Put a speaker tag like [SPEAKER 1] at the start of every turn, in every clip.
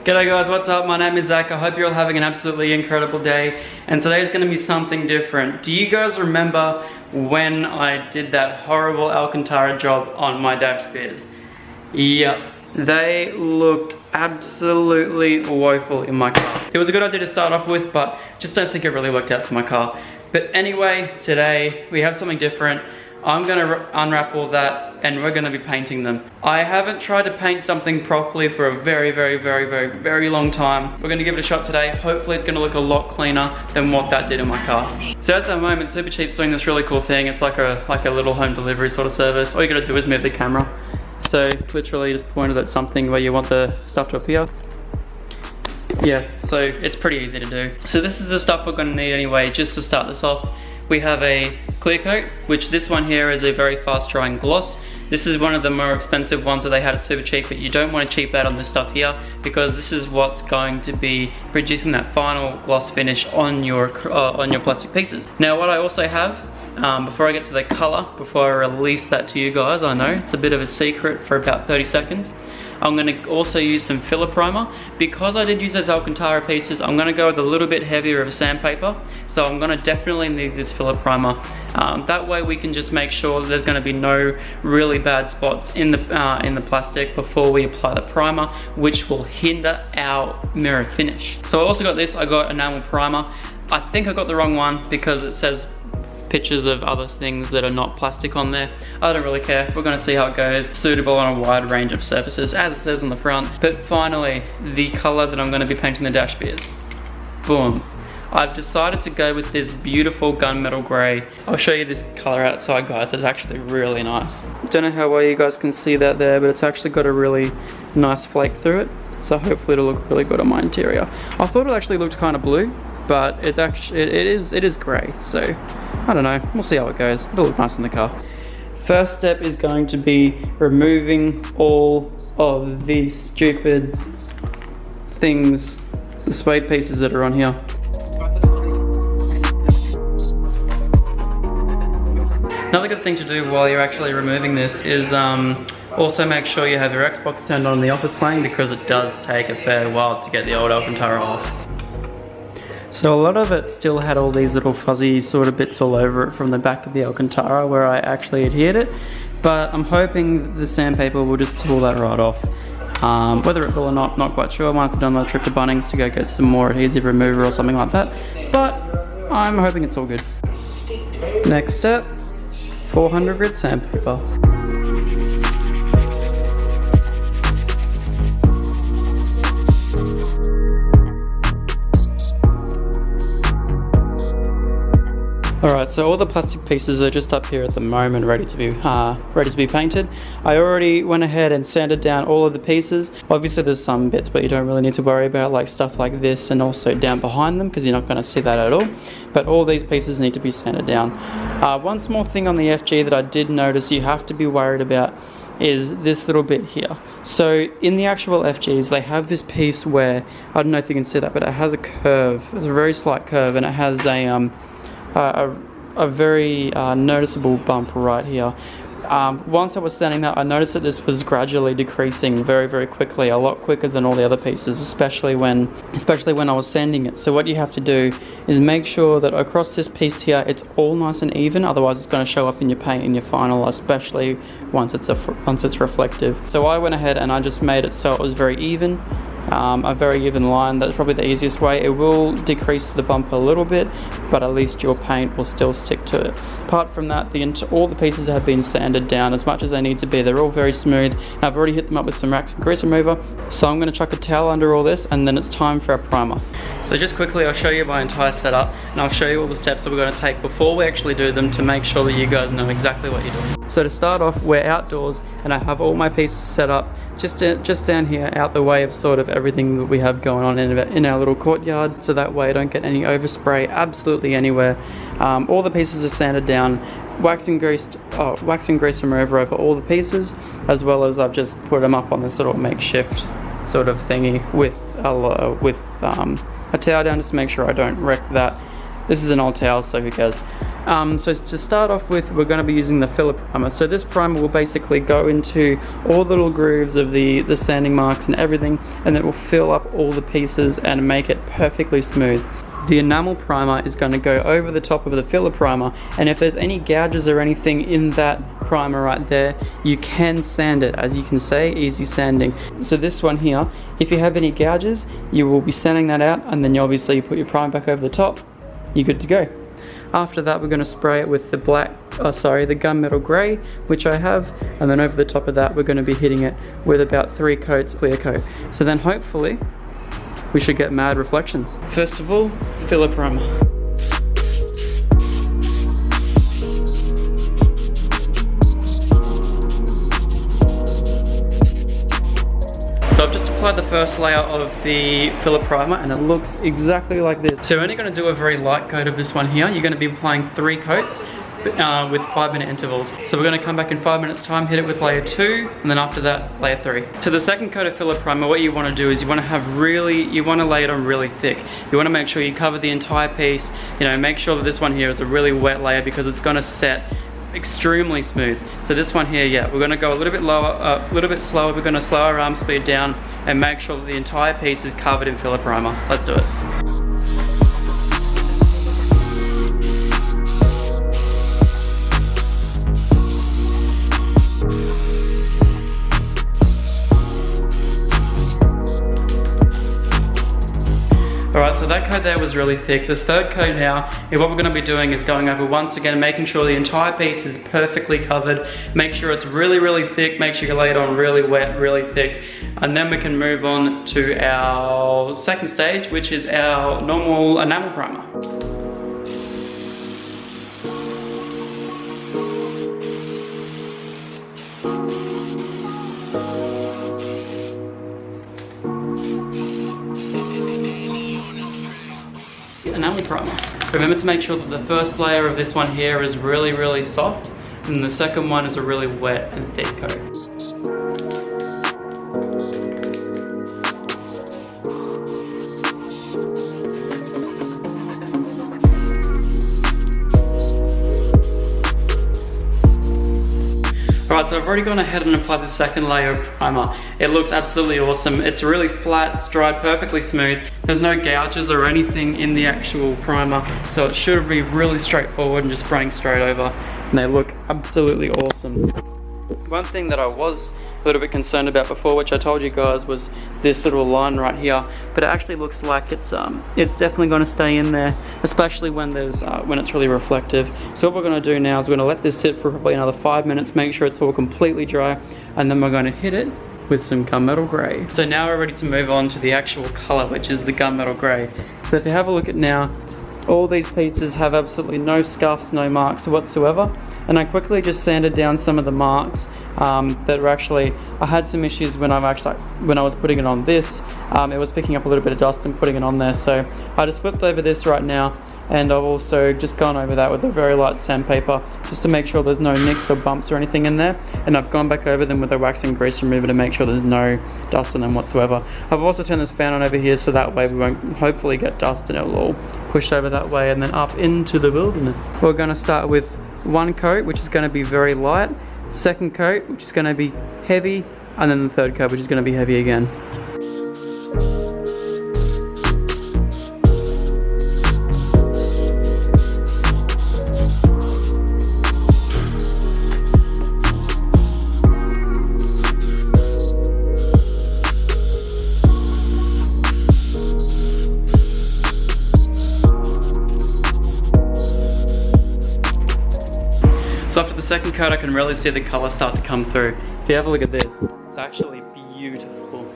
[SPEAKER 1] G'day guys, what's up? My name is Zach. I hope you're all having an absolutely incredible day. And today's going to be something different. Do you guys remember when I did that horrible Alcantara job on my dash spears? Yep. They looked absolutely woeful in my car. It was a good idea to start off with, but just don't think it really worked out for my car. But anyway, today we have something different. I'm gonna unwrap all that and we're gonna be painting them. I haven't tried to paint something properly for a very long time. We're gonna give it a shot today. Hopefully it's gonna look a lot cleaner than what that did in my car. So at the moment, Supercheap's doing this really cool thing. It's like a little home delivery sort of service. All you gotta do is move the camera. So literally just pointed at something where you want the stuff to appear. Yeah, so it's pretty easy to do. So this is the stuff we're gonna need anyway, just to start this off. We have a clear coat, which this one here is a very fast drying gloss. This is one of the more expensive ones that they had at Supercheap, but you don't want to cheap out on this stuff here because this is what's going to be producing that final gloss finish on your plastic pieces. Now what I also have, before I get to the color, before I release that to you guys, I know it's a bit of a secret for about 30 seconds. I'm going to also use some filler primer. Because I did use those Alcantara pieces, I'm going to go with a little bit heavier of a sandpaper. So I'm going to definitely need this filler primer. That way we can just make sure that there's going to be no really bad spots in the plastic before we apply the primer, which will hinder our mirror finish. So I also got this, I got a Nano Primer. I think I got the wrong one because it says pictures of other things that are not plastic on there. I don't really care. We're gonna see how it goes. Suitable on a wide range of surfaces, as it says on the front. But finally, the color that I'm gonna be painting the dash spears. Boom. I've decided to go with this beautiful Gunmetal Grey. I'll show you this color outside, guys. It's actually really nice. Don't know how well you guys can see that there, but it's actually got a really nice flake through it. So hopefully it'll look really good on my interior. I thought it actually looked kind of blue, but it is grey. So I don't know, we'll see how it goes. It'll look nice in the car. First step is going to be removing all of these stupid things, the suede pieces that are on here. Another good thing to do while you're actually removing this is also make sure you have your Xbox turned on and the office playing, because it does take a fair while to get the old Alcantara off. So a lot of it still had all these little fuzzy sort of bits all over it from the back of the Alcantara where I actually adhered it, but I'm hoping the sandpaper will just pull that right off. Whether it will or not quite sure. I might have to do another trip to Bunnings to go get some more adhesive remover or something like that, but I'm hoping it's all good. Next step, 400 grit sandpaper. Alright, so all the plastic pieces are just up here at the moment, ready to be painted. I already went ahead and sanded down all of the pieces. Obviously there's some bits, but you don't really need to worry about, like stuff like this and also down behind them, because you're not going to see that at all. But all these pieces need to be sanded down. One small thing on the FG that I did notice you have to be worried about is this little bit here. So in the actual FGs, they have this piece where, I don't know if you can see that, but it has a curve. It's a very slight curve, and it has a very noticeable bump right here. Once I was sanding that, I noticed that this was gradually decreasing very quickly, a lot quicker than all the other pieces, especially when I was sanding it. So what you have to do is make sure that across this piece here, it's all nice and even, otherwise it's going to show up in your paint in your final, especially once it's reflective. So I went ahead and I just made it so it was very even. A very even line. That's probably the easiest way. It will decrease the bump a little bit, but at least your paint will still stick to it. Apart from that, all the pieces have been sanded down as much as they need to be. They're all very smooth. I've already hit them up with some wax and grease remover, so I'm going to chuck a towel under all this, and then it's time for our primer. So just quickly, I'll show you my entire setup, and I'll show you all the steps that we're going to take before we actually do them to make sure that you guys know exactly what you're doing. So to start off, we're outdoors, and I have all my pieces set up just down here, out the way of sort of everything that we have going on in our little courtyard, so that way I don't get any overspray absolutely anywhere. All the pieces are sanded down, wax and grease remover over all the pieces, as well as I've just put them up on this little makeshift sort of thingy with a towel down just to make sure I don't wreck that. This is an old towel, so who cares? So to start off with, we're going to be using the filler primer. So this primer will basically go into all the little grooves of the sanding marks and everything, and it will fill up all the pieces and make it perfectly smooth. The enamel primer is going to go over the top of the filler primer, and if there's any gouges or anything in that primer right there, you can sand it. As you can see, easy sanding. So this one here, if you have any gouges, you will be sanding that out, and then obviously you put your primer back over the top, you're good to go. After that, we're going to spray it with the the Gunmetal Grey, which I have, and then over the top of that, we're going to be hitting it with about 3 coats clear coat. So then hopefully, we should get mad reflections. First of all, filler primer. So I've just applied the first layer of the filler primer, and it looks exactly like this. So we're only going to do a very light coat of this one here. You're going to be applying 3 coats with 5-minute intervals. So we're going to come back in 5 minutes time, hit it with layer 2, and then after that, layer 3. To the second coat of filler primer, what you want to do is you want to lay it on really thick. You want to make sure you cover the entire piece. You know, make sure that this one here is a really wet layer because it's going to set extremely smooth. So this one here, yeah, we're going to go a little bit lower, a little bit slower. We're going to slow our arm speed down and make sure that the entire piece is covered in filler primer. Let's do it. Alright, so that coat there was really thick. The third coat now, what we're going to be doing is going over once again, making sure the entire piece is perfectly covered. Make sure it's really, really thick. Make sure you lay it on really wet, really thick. And then we can move on to our second stage, which is our normal enamel primer. Enamel primer. Remember to make sure that the first layer of this one here is really, really soft, and the second one is a really wet and thick coat. Alright, so I've already gone ahead and applied the second layer of primer. It looks absolutely awesome. It's really flat, it's dried perfectly smooth. There's no gouges or anything in the actual primer, so it should be really straightforward and just spraying straight over. And they look absolutely awesome. One thing that I was a little bit concerned about before, which I told you guys, was this little line right here, but it actually looks like it's definitely going to stay in there, especially when it's really reflective. So what we're going to do now is we're going to let this sit for probably another 5 minutes, make sure it's all completely dry, and then we're going to hit it with some Gunmetal Grey. So now we're ready to move on to the actual color, which is the Gunmetal Grey. So if you have a look at now, all these pieces have absolutely no scuffs, no marks whatsoever. And I quickly just sanded down some of the marks that were actually, I had some issues when I was putting it on this. It was picking up a little bit of dust and putting it on there. So I just flipped over this right now, and I've also just gone over that with a very light sandpaper just to make sure there's no nicks or bumps or anything in there. And I've gone back over them with a wax and grease remover to make sure there's no dust on them whatsoever. I've also turned this fan on over here so that way we won't hopefully get dust and it'll all push over that way and then up into the wilderness. We're going to start with one coat, which is going to be very light, second coat, which is going to be heavy, and then the third coat, which is going to be heavy again. So after the second coat, I can really see the color start to come through. If you have a look at this, it's actually beautiful.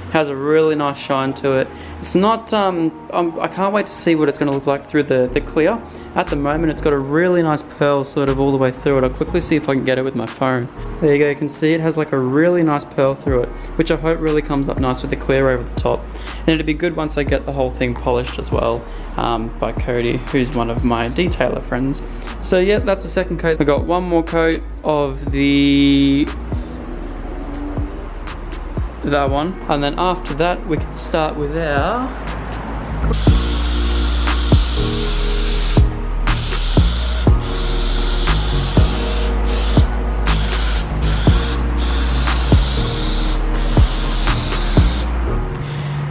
[SPEAKER 1] It has a really nice shine to it. It's not, I can't wait to see what it's going to look like through the clear. At the moment, it's got a really nice pearl sort of all the way through it. I'll quickly see if I can get it with my phone. There you go, you can see it has like a really nice pearl through it, which I hope really comes up nice with the clear over the top. And it'll be good once I get the whole thing polished as well by Cody, who's one of my detailer friends. So yeah, that's the second coat. I got one more coat of that one, and then after that we can start with our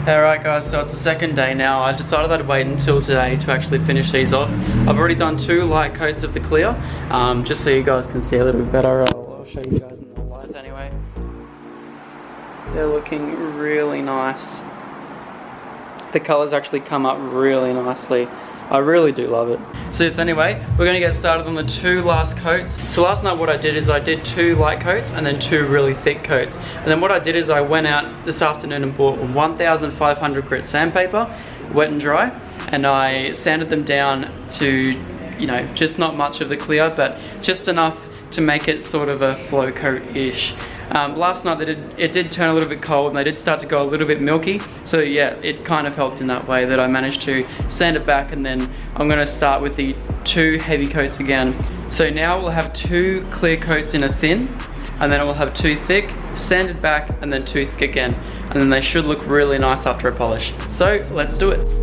[SPEAKER 1] Alright guys, so it's the second day now. I decided I'd wait until today to actually finish these off. I've already done 2 light coats of the clear, just so you guys can see a little bit better. I'll show you guys in the light anyway. They're looking really nice. The colours actually come up really nicely. I really do love it. So yes, anyway, we're going to get started on the 2 last coats. So last night what I did is I did 2 light coats and then 2 really thick coats. And then what I did is I went out this afternoon and bought 1500 grit sandpaper, wet and dry, and I sanded them down to, you know, just not much of the clear, but just enough to make it sort of a flow coat-ish. Last night it did turn a little bit cold and they did start to go a little bit milky, so yeah, it kind of helped in that way that I managed to sand it back. And then I'm going to start with the 2 heavy coats again. So now we'll have 2 clear coats in a thin, and then we'll have 2 thick, sanded back, and then 2 thick again, and then they should look really nice after a polish. So let's do it.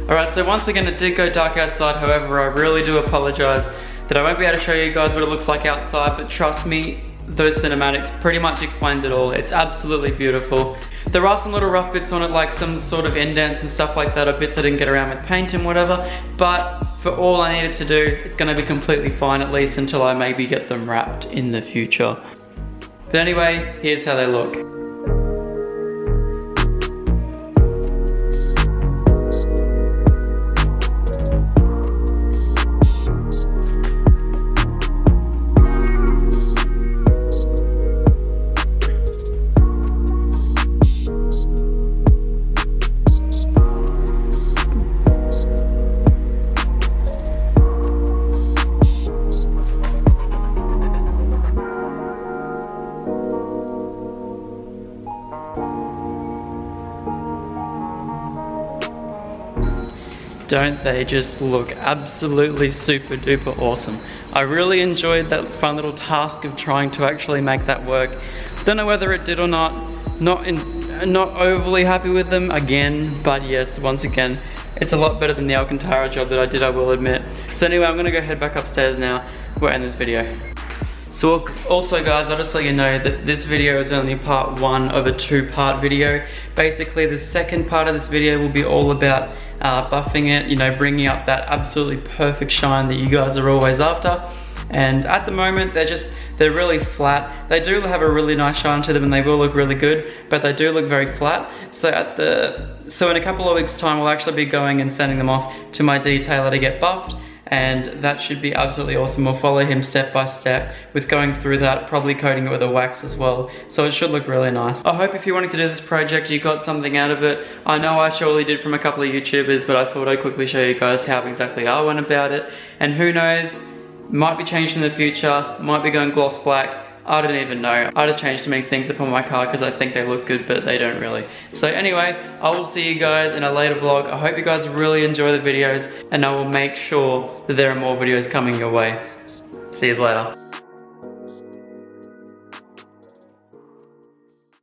[SPEAKER 1] Alright, so once again it did go dark outside. However, I really do apologise that I won't be able to show you guys what it looks like outside, but trust me, those cinematics pretty much explained it all. It's absolutely beautiful. There are some little rough bits on it, like some sort of indents and stuff like that, or bits I didn't get around with paint and whatever, but for all I needed to do, it's going to be completely fine, at least until I maybe get them wrapped in the future. But anyway, here's how they look. Don't they just look absolutely super duper awesome? I really enjoyed that fun little task of trying to actually make that work. Don't know whether it did or not. Not overly happy with them again, but yes, once again, it's a lot better than the Alcantara job that I did, I will admit. So anyway, I'm gonna go head back upstairs now. We'll end this video. So also guys, I'll just let you know that this video is only part 1 of a 2-part video. Basically the second part of this video will be all about buffing it, you know, bringing up that absolutely perfect shine that you guys are always after. And at the moment they're really flat. They do have a really nice shine to them and they will look really good, but they do look very flat. So in a couple of weeks time we'll actually be going and sending them off to my detailer to get buffed. And that should be absolutely awesome. We'll follow him step by step with going through that, probably coating it with a wax as well. So it should look really nice. I hope if you wanted to do this project, you got something out of it. I know I surely did from a couple of YouTubers, but I thought I'd quickly show you guys how exactly I went about it. And who knows, might be changed in the future, might be going gloss black. I don't even know. I just changed too many things upon my car because I think they look good, but they don't really. So anyway, I will see you guys in a later vlog. I hope you guys really enjoy the videos, and I will make sure that there are more videos coming your way. See you later.